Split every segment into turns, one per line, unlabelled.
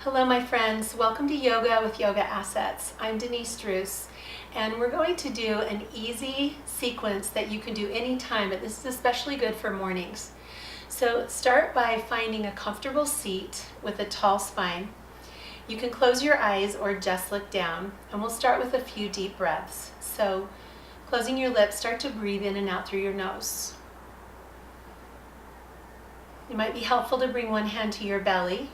Hello my friends, welcome to Yoga with Yoga Assets. I'm Denise Druce and we're going to do an easy sequence that you can do anytime, but this is especially good for mornings. So start by finding a comfortable seat with a tall spine. You can close your eyes or just look down, and we'll start with a few deep breaths. So closing your lips, start to breathe in and out through your nose. It might be helpful to bring one hand to your belly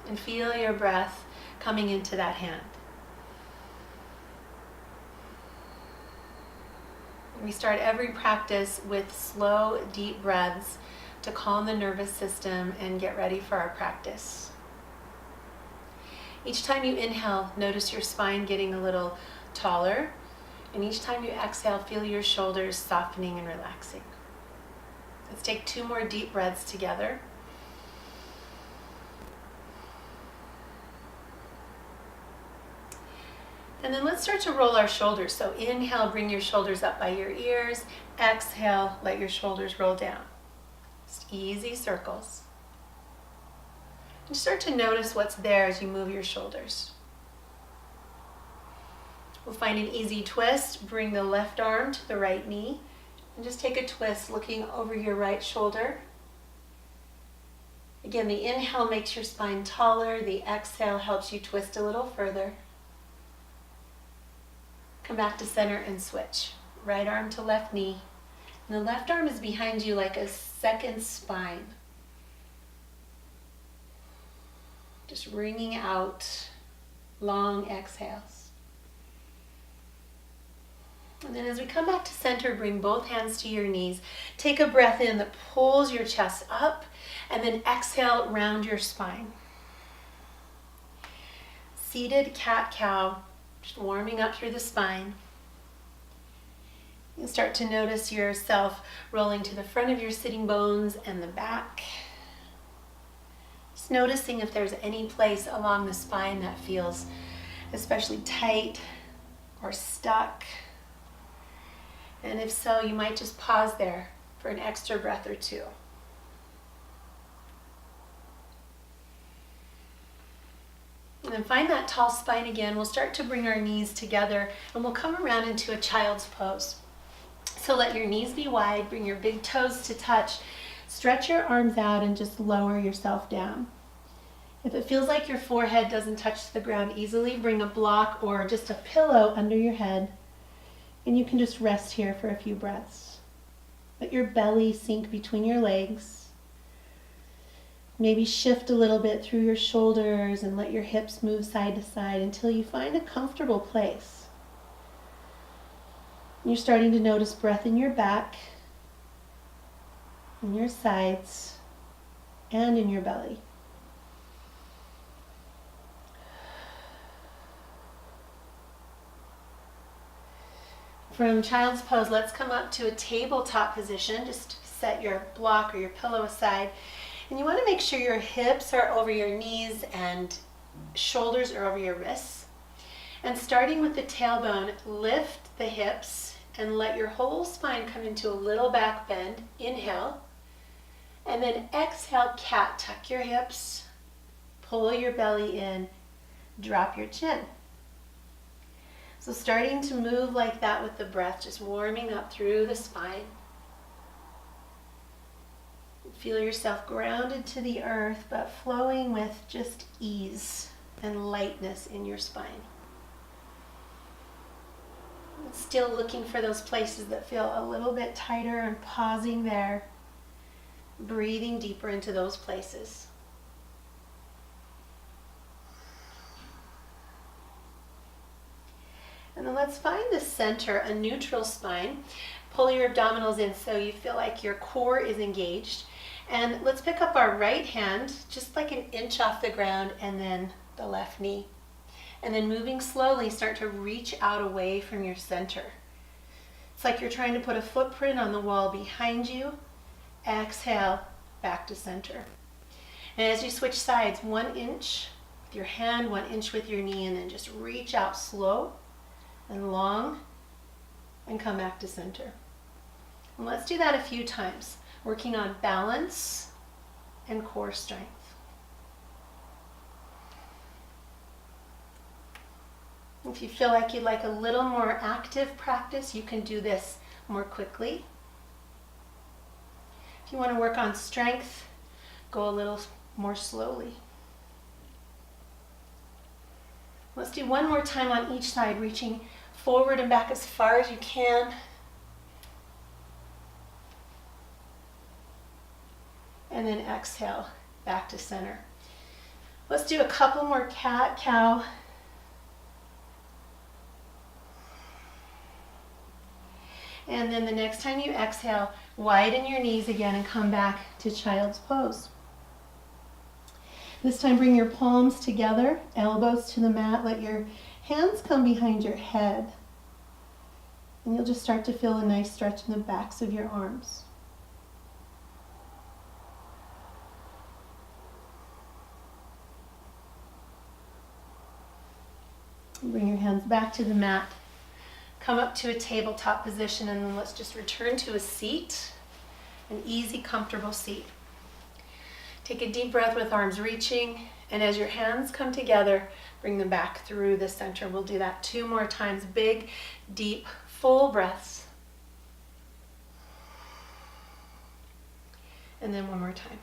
and feel your breath coming into that hand. We start every practice with slow, deep breaths to calm the nervous system and get ready for our practice. Each time you inhale, notice your spine getting a little taller, and each time you exhale, feel your shoulders softening and relaxing. Let's take 2 more deep breaths together. And then let's start to roll our shoulders. So inhale, bring your shoulders up by your ears. Exhale, let your shoulders roll down. Just easy circles. And start to notice what's there as you move your shoulders. We'll find an easy twist. Bring the left arm to the right knee. And just take a twist looking over your right shoulder. Again, the inhale makes your spine taller. The exhale helps you twist a little further. Come back to center and switch. Right arm to left knee. And the left arm is behind you like a second spine. Just wringing out long exhales. And then as we come back to center, bring both hands to your knees. Take a breath in that pulls your chest up, and then exhale, round your spine. Seated cat-cow. Just warming up through the spine. You start to notice yourself rolling to the front of your sitting bones and the back. Just noticing if there's any place along the spine that feels especially tight or stuck. And if so, you might just pause there for an extra breath or 2. And then find that tall spine again. We'll start to bring our knees together and we'll come around into a child's pose. So let your knees be wide, bring your big toes to touch, stretch your arms out and just lower yourself down. If it feels like your forehead doesn't touch the ground easily, bring a block or just a pillow under your head and you can just rest here for a few breaths. Let your belly sink between your legs. Maybe shift a little bit through your shoulders and let your hips move side to side until you find a comfortable place. You're starting to notice breath in your back, in your sides, and in your belly. From child's pose, let's come up to a tabletop position. Just set your block or your pillow aside. And you want to make sure your hips are over your knees and shoulders are over your wrists. And starting with the tailbone, lift the hips and let your whole spine come into a little back bend. Inhale. And then exhale, cat. Tuck your hips, pull your belly in, drop your chin. So starting to move like that with the breath, just warming up through the spine. Feel yourself grounded to the earth, but flowing with just ease and lightness in your spine. Still looking for those places that feel a little bit tighter and pausing there. Breathing deeper into those places. And then let's find the center, a neutral spine. Pull your abdominals in so you feel like your core is engaged. And let's pick up our right hand, just like an inch off the ground, and then the left knee. And then moving slowly, start to reach out away from your center. It's like you're trying to put a footprint on the wall behind you. Exhale, back to center. And as you switch sides, 1 inch with your hand, 1 inch with your knee, and then just reach out slow and long and come back to center. And let's do that a few times, working on balance and core strength. If you feel like you'd like a little more active practice, you can do this more quickly. If you want to work on strength, go a little more slowly. Let's do one more time on each side, reaching forward and back as far as you can. And then exhale, back to center. Let's do a couple more cat, cow. And then the next time you exhale, widen your knees again and come back to child's pose. This time bring your palms together, elbows to the mat. Let your hands come behind your head. And you'll just start to feel a nice stretch in the backs of your arms. Bring your hands back to the mat. Come up to a tabletop position, and then let's just return to a seat, an easy, comfortable seat. Take a deep breath with arms reaching, and as your hands come together, bring them back through the center. We'll do that 2 more times. Big, deep, full breaths. And then 1 more time.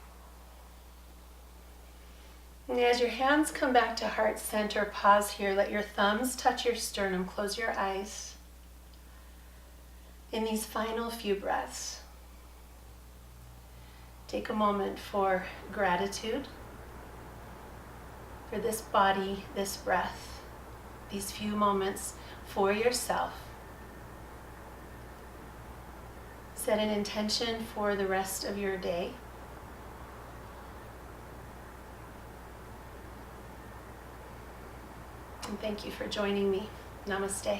And as your hands come back to heart center, pause here. Let your thumbs touch your sternum. Close your eyes. In these final few breaths, take a moment for gratitude for this body, this breath, these few moments for yourself. Set an intention for the rest of your day. And thank you for joining me. Namaste.